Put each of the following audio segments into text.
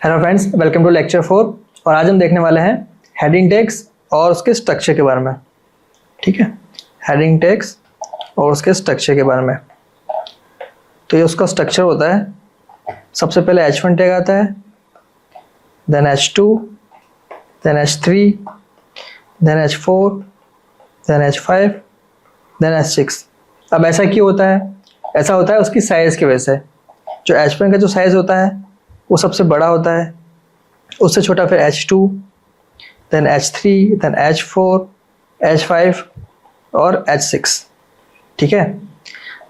Hello friends, welcome to lecture 4। और आज हम देखने वाले हैं हेडिंग टैग्स और उसके स्ट्रक्चर के बारे में। ठीक है, हेडिंग टैग्स और उसके स्ट्रक्चर के बारे में। तो ये उसका स्ट्रक्चर होता है। सबसे पहले H1 टैग आता है, then H2, then H3, then H4, then H5, then H6। अब ऐसा क्यों होता है? ऐसा होता है उसकी साइज़ की वजह से। जो H1 का जो साइज़ होता है वो सबसे बड़ा होता है, उससे छोटा फिर H2, then H3, then H4, H5 और H6। ठीक है,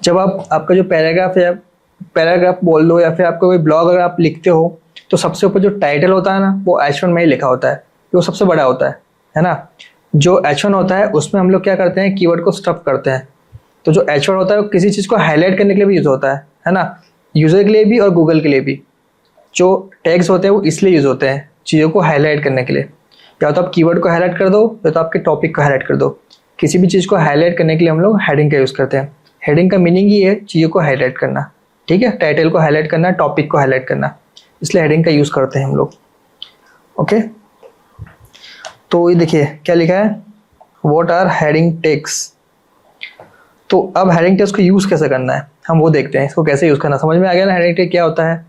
जब आपका जो पैराग्राफ बोल दो या फिर आपका कोई ब्लॉग अगर आप लिखते हो तो सबसे ऊपर जो टाइटल होता है ना वो H1 में ही लिखा होता है, वो सबसे बड़ा होता है ना। जो H1 होता है उसमें हम लोग क्या करते हैं, कीवर्ड को स्टफ करते हैं। तो जो H1 होता है वो किसी चीज़ को हाईलाइट करने के लिए भी यूज़ होता है ना, यूज़र के लिए भी और गूगल के लिए भी। जो टैग्स होते हैं वो इसलिए यूज़ होते हैं चीज़ों को हाईलाइट करने के लिए। या तो आप कीवर्ड को हाईलाइट कर दो या तो आपके टॉपिक को हाईलाइट कर दो। किसी भी चीज़ को हाईलाइट करने के लिए हम लोग हेडिंग का यूज़ करते हैं। हेडिंग का मीनिंग ही है चीज़ों को हाईलाइट करना। ठीक है, टाइटल को हाईलाइट करना, टॉपिक को हाईलाइट करना, इसलिए हेडिंग का यूज़ करते हैं हम लोग। ओके, तो ये देखिए क्या लिखा है, व्हाट आर हेडिंग टैग्स। तो अब हेडिंग टैग्स को यूज़ कैसे करना है हम वो देखते हैं। इसको कैसे यूज़ करना समझ में आ गया ना। हेडिंग टैग क्या होता है,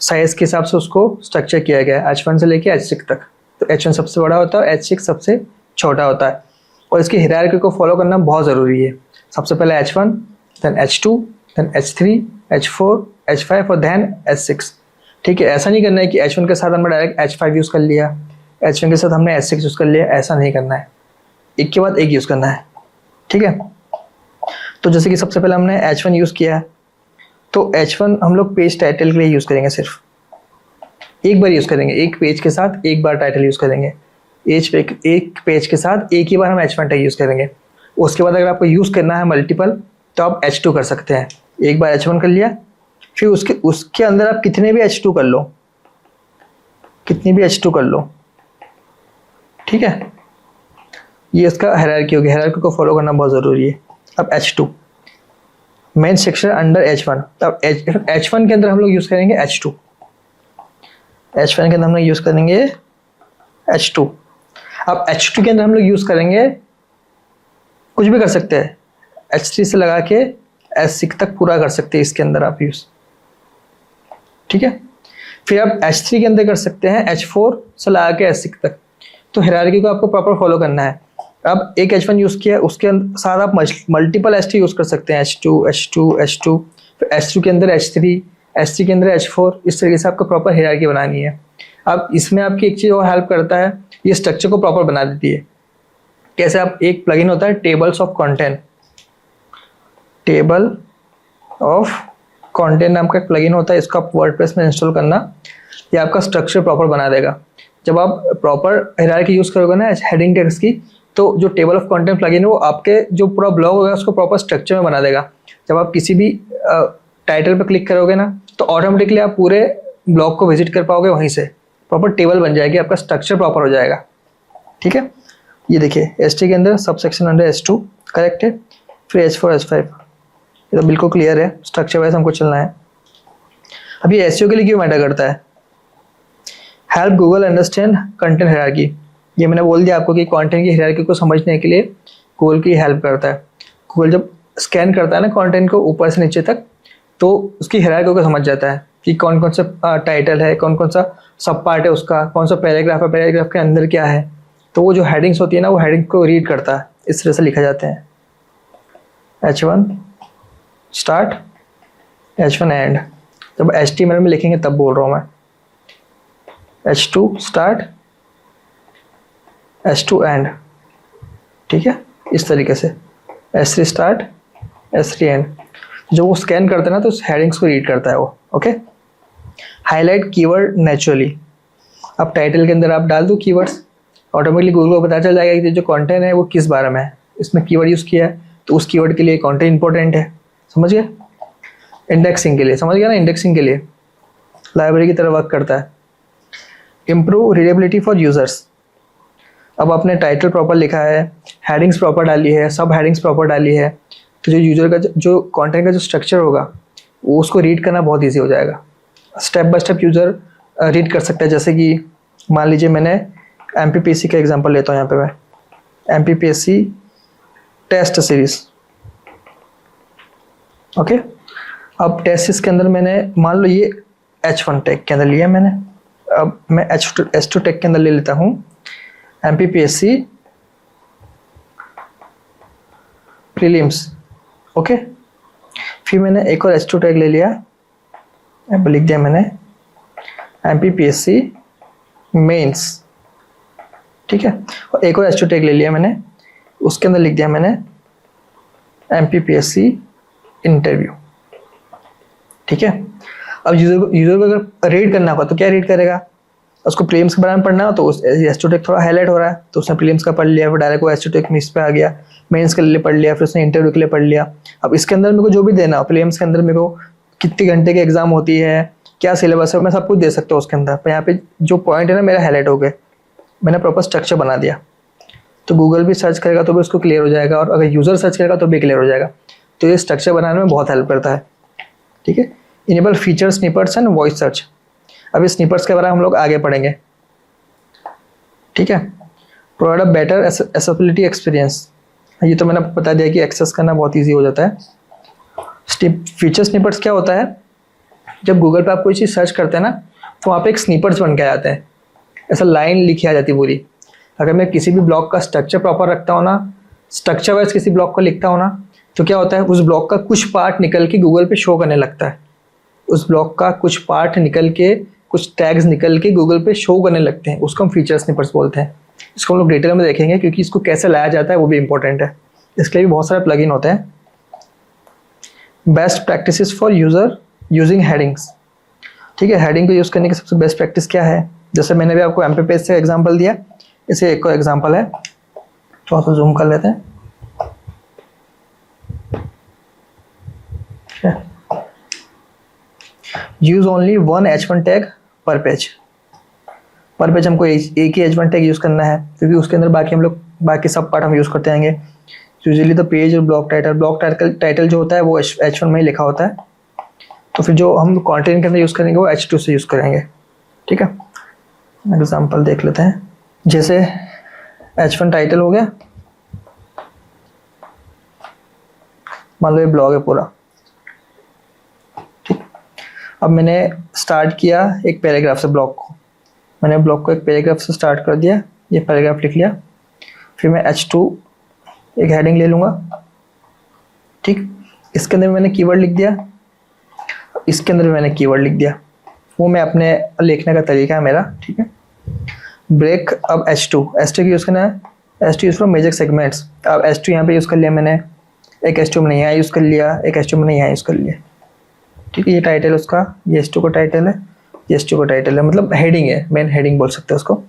साइज के हिसाब से उसको स्ट्रक्चर किया गया है H1 से लेके H6 तक। तो H1 सबसे बड़ा होता है, H6 सबसे छोटा होता है, और इसकी हायरार्की को फॉलो करना बहुत ज़रूरी है। सबसे पहले H1, then H2, then H3, H4, H5 और देन H6। ठीक है, ऐसा नहीं करना है कि H1 के साथ हमने डायरेक्ट H5 यूज़ कर लिया, H1 के साथ हमने H6 यूज़ कर लिया, ऐसा नहीं करना है। एक के बाद एक यूज़ करना है। ठीक है, तो जैसे कि सबसे पहले हमने H1 यूज़ किया है, तो H1 हम लोग पेज टाइटल के लिए यूज़ करेंगे, सिर्फ एक बार यूज़ करेंगे। एक पेज के साथ एक बार टाइटल यूज़ करेंगे। एक पेज के साथ एक ही बार हम H1 टैग यूज़ करेंगे। उसके बाद अगर आपको यूज़ करना है मल्टीपल तो आप H2 कर सकते हैं। एक बार H1 कर लिया, फिर उसके अंदर आप कितने भी H2 कर लो, कितनी भी H2 कर लो। ठीक है, ये इसका हायरार्की होगी। हायरार्की को फॉलो करना बहुत ज़रूरी है। अब H2 main section under H1। तब H1 के अंदर हम लोग यूज़ करेंगे H2। H1 के अंदर हम लोग यूज़ करेंगे H2। अब H2 के अंदर हम लोग यूज़ करेंगे, कुछ भी कर सकते हैं, H3 से लगा के H6 तक पूरा कर सकते हैं इसके अंदर आप यूज़। ठीक है, फिर आप H3 के अंदर कर सकते हैं H4 से लगा के H6 तक। तो हायरार्की को आपको प्रॉपर फॉलो करना है। अब एक H1 यूज़ किया, उसके साथ आप मल्टीपल H2 यूज़ कर सकते हैं, H2, H2, H2, फिर H2 के अंदर H3, H3 के अंदर H4। इस तरीके से आपको प्रॉपर हायरार्की बनानी है। अब इसमें आपकी एक चीज़ और हेल्प करता है, ये स्ट्रक्चर को प्रॉपर बना देती है। कैसे, आप एक प्लगइन होता है tables of content. Table of content नाम का एक प्लगइन होता है, इसको आप वर्डप्रेस में इंस्टॉल करना, ये आपका स्ट्रक्चर प्रॉपर बना देगा। जब आप प्रॉपर हायरार्की यूज़ करोगे ना हेडिंग टैग्स की, तो जो टेबल ऑफ कंटेंट प्लगइन है वो आपके जो पूरा ब्लॉग होगा उसको प्रॉपर स्ट्रक्चर में बना देगा। जब आप किसी भी टाइटल पर क्लिक करोगे ना तो ऑटोमेटिकली आप पूरे ब्लॉग को विजिट कर पाओगे, वहीं से प्रॉपर टेबल बन जाएगी, आपका स्ट्रक्चर प्रॉपर हो जाएगा। ठीक है, ये देखिए H3 के अंदर sub section under H2 correct है, फिर H4, H5, ये तो बिल्कुल क्लियर है। स्ट्रक्चर वाइज हमको चलना है। अब ये SEO के लिए क्यों मैटर करता है, help Google understand content hierarchy. ये मैंने बोल दिया आपको कि कंटेंट की हायरार्की को समझने के लिए गूगल की हेल्प करता है। गूगल जब स्कैन करता है ना कंटेंट को ऊपर से नीचे तक, तो उसकी हायरार्की को समझ जाता है कि कौन कौन सा टाइटल है, कौन कौन सा सब पार्ट है उसका, कौन सा पैराग्राफ है, पैराग्राफ के अंदर क्या है। तो वो जो हेडिंग्स होती है ना वो हेडिंग को रीड करता है, इस तरह से लिखा जाते हैं। H1 start, H1 and. जब HTML में लिखेंगे तब बोल रहा हूँ मैं। H2 start, H2 and. ठीक है, इस तरीके से H3 स्टार्ट, H3 एंड। जो वो स्कैन करता है ना तो उस हेडिंग्स को रीड करता है वो। Okay, highlight keyword naturally. अब टाइटल के अंदर आप डाल दो कीवर्ड्स, ऑटोमेटिकली गूगल को पता चल जाएगा कि जो कंटेंट है वो किस बारे में है, इसमें कीवर्ड यूज़ किया है, तो उस कीवर्ड के लिए कंटेंट इंपॉर्टेंट है। समझ गए, इंडेक्सिंग के लिए, समझ गया ना, इंडेक्सिंग के लिए लाइब्रेरी की तरह वर्क करता है। Improve readability for users. अब आपने टाइटल प्रॉपर लिखा है, हेडिंग्स प्रॉपर डाली है, सब हेडिंग्स प्रॉपर डाली है, तो जो यूजर का जो कंटेंट का जो स्ट्रक्चर होगा वो उसको रीड करना बहुत ईजी हो जाएगा। Step by step user read कर सकता है। जैसे कि मान लीजिए मैंने MPPSC का एग्जांपल लेता हूँ यहाँ पे मैं, MPPSC टेस्ट सीरीज। ओके, अब टेस्ट सीरीज के अंदर मैंने मान लो ये H1 टैग के अंदर लिया मैंने, अब मैं H2 टैग के अंदर ले लेता हूँ MPPSC प्रीलिम्स। ओके, फिर मैंने एक और H2 टैग ले लिया, अब लिख दिया मैंने MPPSC मेंस। ठीक है, और एक और H2 टैग ले लिया मैंने, उसके अंदर लिख दिया मैंने MPPSC इंटरव्यू। ठीक है, अब यूजर को अगर रीड करना होगा तो क्या रीड करेगा, उसको प्रीलिम्स के बारे में पढ़ना हो तो H2 टैग थोड़ा हाईलाइट हो रहा है तो उसने प्रीलिम्स का पढ़ लिया, फिर डायरेक्ट वो H2 टैग मिस पे आ गया, मेंस के लिए पढ़ लिया, फिर उसने इंटरव्यू के लिए पढ़ लिया। अब इसके अंदर मेरे को जो भी देना हो, प्रीलिम्स के अंदर मेरे को कितनी घंटे की एग्जाम होती है, क्या सिलेबस है, मैं सब कुछ दे सकता हूँ उसके अंदर। पर यहाँ पे जो पॉइंट है ना मेरा हाईलाइट हो गए, मैंने प्रॉपर स्ट्रक्चर बना दिया। तो गूगल भी सर्च करेगा तो भी उसको क्लियर हो जाएगा, और अगर यूजर सर्च करेगा तो भी क्लियर हो जाएगा। तो ये स्ट्रक्चर बनाने में बहुत हेल्प करता है। ठीक है, enable feature snipers and voice search. अभी स्निपर्स के बारे में हम लोग आगे पढ़ेंगे। ठीक है, provide a better accessibility experience, ये तो मैंने बता दिया कि एक्सेस करना बहुत ईजी हो जाता है। फीचर स्निपर्स क्या होता है, जब गूगल पे आप कोई चीज़ सर्च करते हैं ना तो वहाँ पे एक स्निपर्स बन के आ जाते हैं, ऐसा लाइन लिखी आ जाती है पूरी। अगर मैं किसी भी ब्लॉक का स्ट्रक्चर प्रॉपर रखता हूँ ना, स्ट्रक्चर वाइज किसी ब्लॉक को लिखता हूँ ना, तो क्या होता है उस ब्लॉक का कुछ पार्ट निकल के गूगल पे शो करने लगता है। उस ब्लॉक का कुछ पार्ट निकल के, कुछ टैग्स निकल के गूगल पे शो करने लगते हैं, उसको हम फीचर स्निपर्स बोलते हैं। इसको हम लोग डिटेल में देखेंगे क्योंकि इसको कैसे लाया जाता है वो भी इंपॉर्टेंट है। इसके लिए भी बहुत सारे प्लगइन होते हैं। Best practices for user using headings. ठीक है, हेडिंग को यूज़ करने की सबसे बेस्ट प्रैक्टिस क्या है, जैसे मैंने भी आपको MPPSC से एग्जांपल दिया, इसे एक और एग्जांपल है, थोड़ा सा जूम कर लेते हैं। Use only one H1 tag पर पेज। पर पेज हमको एक ही H1 टैग यूज़ करना है क्योंकि उसके अंदर बाकी हम लोग बाकी सब पार्ट हम यूज़ करते रहेंगे। यूजुअली तो पेज और ब्लॉक टाइटल जो होता है वो H1 में ही लिखा होता है, तो फिर जो हम कंटेंट के अंदर यूज़ करेंगे वो H2 से यूज़ करेंगे। ठीक है, एग्जांपल देख लेते हैं। जैसे H1 टाइटल हो गया, मान लो ये ब्लॉग है पूरा। ठीक, अब मैंने स्टार्ट किया एक पैराग्राफ से ब्लॉग को, मैंने ब्लॉग को एक पैराग्राफ से स्टार्ट कर दिया, ये पैराग्राफ लिख लिया, फिर मैं H2 एक हेडिंग ले लूँगा। ठीक, इसके अंदर मैंने कीवर्ड लिख दिया, इसके अंदर भी मैंने कीवर्ड लिख दिया, वो मैं अपने लिखने का तरीका है मेरा। ठीक है, ब्रेक। अब H2 की यूज़ करना है, H2 use for major segments. अब H2 यहाँ पे यूज़ कर लिया मैंने, एक H2 मैंने यहाँ यूज़ कर लिया, एक H2 मैंने यहाँ यूज़ कर लिया। ठीक है, ये टाइटल उसका, ये H2 का टाइटल है, ये H2 का टाइटल है, मतलब हेडिंग है, मेन हेडिंग बोल सकते हैं उसको।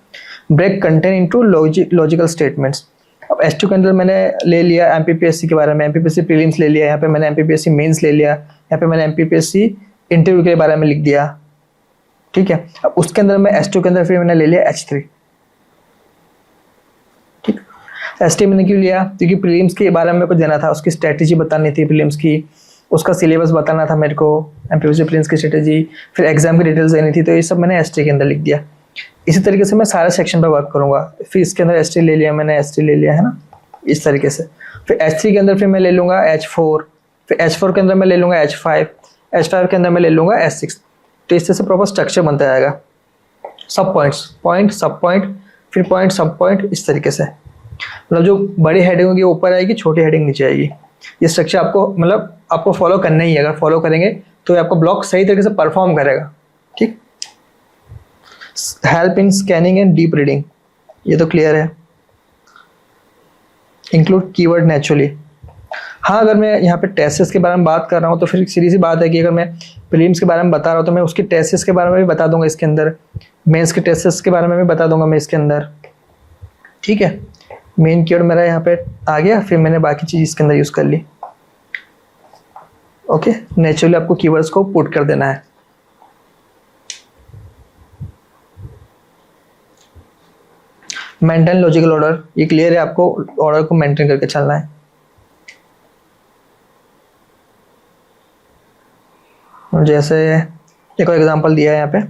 Break content into logical statements. अब H2 के अंदर मैंने ले लिया MPPSC के बारे में, MPPSC प्रीलिम्स ले लिया, यहाँ पे मैंने MPPSC मेंस ले लिया, यहाँ पे मैंने MPPSC इंटरव्यू के बारे में लिख दिया। ठीक है, अब उसके अंदर मैं H2 के अंदर फिर मैंने ले लिया H3। ठीक, H3 मैंने क्यों लिया, क्योंकि प्रीलिम्स के बारे में मेरे को देना था, उसकी स्ट्रेटेजी बतानी थी प्रीलिम्स की, उसका सिलेबस बताना था मेरे को, MPPSC प्रीलिम्स की स्ट्रेटेजी, फिर एग्जाम की डिटेल्स देनी थी, तो ये सब मैंने H3 के अंदर लिख दिया। इसी तरीके से मैं सारे सेक्शन पर वर्क करूंगा। फिर इसके अंदर H3 ले लिया मैंने, H3 ले लिया है ना, इस तरीके से। फिर H3 के अंदर फिर मैं ले लूँगा H4, फिर H4 के अंदर मैं ले लूँगा H5, H5 के अंदर मैं ले लूँगा H6। तो इस तरह से प्रॉपर स्ट्रक्चर बनता जाएगा, सब पॉइंट सब पॉइंट, फिर पॉइंट सब पॉइंट, इस तरीके से। मतलब जो बड़ी हेडिंग होगी ऊपर आएगी, छोटी हेडिंग नीचे आएगी। ये स्ट्रक्चर आपको मतलब आपको फॉलो करना ही है, अगर फॉलो करेंगे तो आपका ब्लॉग सही तरीके से परफॉर्म करेगा। ठीक, help in scanning and deep reading, ये तो क्लियर है। Include keyword naturally. हाँ, अगर मैं यहाँ पे टेस्ट्स के बारे में बात कर रहा हूँ तो फिर सीधी सी बात है कि अगर मैं प्रीलिम्स के बारे में बता रहा हूँ तो मैं उसके टेस्ट्स के बारे में भी बता दूंगा इसके अंदर, मेंस के टेस्ट्स के बारे में भी बता दूंगा मैं इसके अंदर। ठीक है, मेन कीवर्ड मेरा यहाँ पे आ गया, फिर मैंने बाकी चीज़ इसके अंदर यूज़ कर ली। ओके, नेचुरली आपको कीवर्ड्स को पुट कर देना है। मेंटेन लॉजिकल ऑर्डर, ये क्लियर है, आपको ऑर्डर को मेंटेन करके चलना है। जैसे एक और एग्जांपल दिया है यहाँ पे,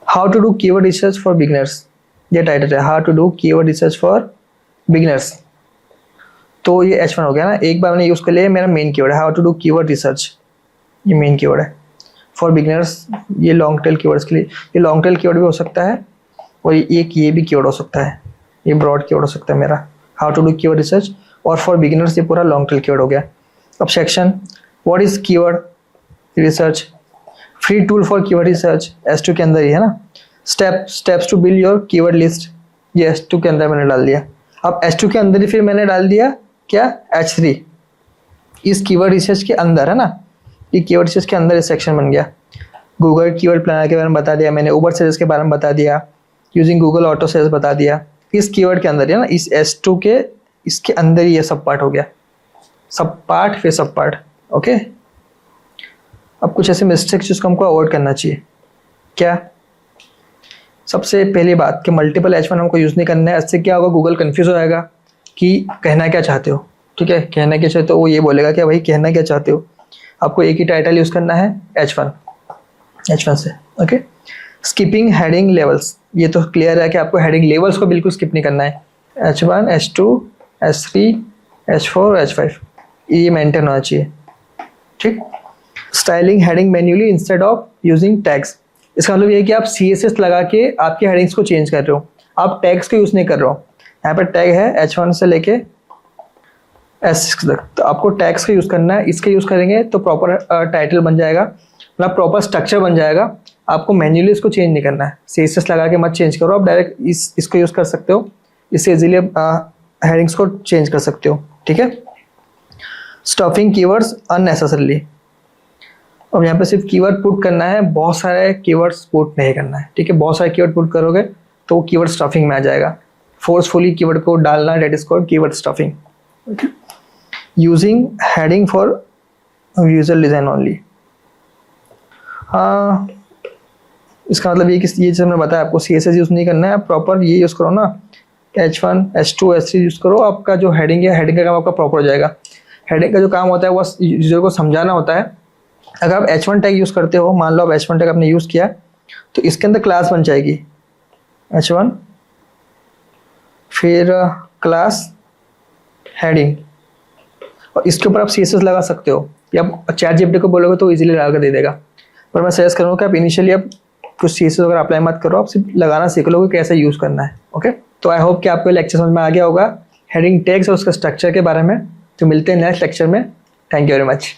how to do keyword research for beginners, ये टाइटल है, how to do keyword research for beginners. तो ये H1 हो गया ना, एक बार मैंने यूज़ कर लिया, मेरा मेन कीवर्ड है how to do keyword research, ये मेन कीवर्ड है फॉर बिगनर्स। ये लॉन्ग टेल कीवर्ड्स के लिए, ये लॉन्ग टेल कीवर्ड भी हो सकता है और एक ये भी कीवर्ड हो सकता है, ये ब्रॉड कीवर्ड हो सकता है मेरा, how to do keyword research. और फॉर बिगिनर्स ये पूरा लॉन्ग टेल कीवर्ड हो गया। अब section, what is keyword research, free tool for keyword research, S2 के अंदर ही है ना। Steps to build your keyword list, ये S2 के अंदर मैंने डाल दिया। अब S2 के अंदर ही फिर मैंने डाल दिया क्या, H3 इस कीवर्ड रिसर्च के अंदर, है ना, ये कीवर्ड रिसर्च के अंदर इस सेक्शन बन गया। गूगल कीवर्ड प्लानर के बारे में बता दिया मैंने, उबर सर्विस के बारे में बता दिया, यूजिंग गूगल ऑटो सेल्स बता दिया। इस कीवर्ड के अंदर है ना, इस S2 के इसके अंदर ही ये सब पार्ट हो गया, सब पार्ट फिर सब पार्ट। ओके, अब कुछ ऐसे मिस्टेक्स जिसको हमको अवॉइड करना चाहिए। क्या, सबसे पहली बात कि मल्टीपल H1 हमको यूज़ नहीं करना है। इससे क्या होगा, गूगल कंफ्यूज हो जाएगा कि कहना क्या चाहते हो। ठीक है, कहना क्या चाहते हो, वो ये बोलेगा कि भाई कहना क्या चाहते हो। आपको एक ही टाइटल यूज़ करना है H1 से। ओके, स्किपिंग हेडिंग लेवल्स, ये तो क्लियर है कि आपको हेडिंग लेवल्स को बिल्कुल स्किप नहीं करना है। H1, H2, H3, H4, H5 ये मेंटेन होना चाहिए। ठीक, styling heading manually instead of using tags, इसका मतलब ये है कि आप CSS लगा के आपके हेडिंग्स को चेंज कर रहे हो, आप टैग्स को यूज़ नहीं कर रहे हो। यहाँ पर टैग है H1 से लेके S6 तक, तो आपको टैग्स का यूज़ करना है। इसका यूज़ करेंगे तो प्रॉपर टाइटल बन जाएगा, मतलब प्रॉपर स्ट्रक्चर बन जाएगा। आपको मैन्युअली इसको चेंज नहीं करना है, CSS लगा के मत चेंज करो, आप डायरेक्ट इसको यूज़ कर सकते हो, इससे इजीली हेडिंग्स को चेंज कर सकते हो। ठीक है, स्टफिंग कीवर्ड्स अननेसेसरली, अब यहाँ पे सिर्फ कीवर्ड पुट करना है, बहुत सारे कीवर्ड्स पुट नहीं करना है। ठीक है, बहुत सारे कीवर्ड पुट करोगे तो वो कीवर्ड स्टफिंग में आ जाएगा। फोर्सफुली कीवर्ड को डालना, that is called keyword stuffing. Okay, using heading for visual design only, हाँ इसका मतलब ये कि ये जैसे मैंने बताया आपको CSS यूज़ नहीं करना है, आप प्रॉपर ये यूज़ करो ना, H1, H2, H3 यूज़ करो। आपका जो हेडिंग है, हेडिंग का काम आपका प्रॉपर हो जाएगा। हेडिंग का जो काम होता है वो यूजर को समझाना होता है। अगर आप H1 टैग यूज़ करते हो, मान लो आप H1 टैग आपने यूज़ किया, तो इसके अंदर क्लास बन जाएगी H1, फिर क्लास हेडिंग, और इसके ऊपर आप CSS लगा सकते हो, या आप ChatGPT को बोलोगे तो इजीली लगा कर दे देगा। पर मैं सजेस्ट करूँगा कि आप इनिशियली आप कुछ CSS वगैरह अप्लाई मत करो, आप सिर्फ लगाना सीख लो कि कैसे यूज़ करना है। ओके, तो आई होप कि आपको लेक्चर समझ में आ गया होगा हेडिंग टैग्स और उसका स्ट्रक्चर के बारे में। तो मिलते हैं नेक्स्ट लेक्चर में। Thank you very much.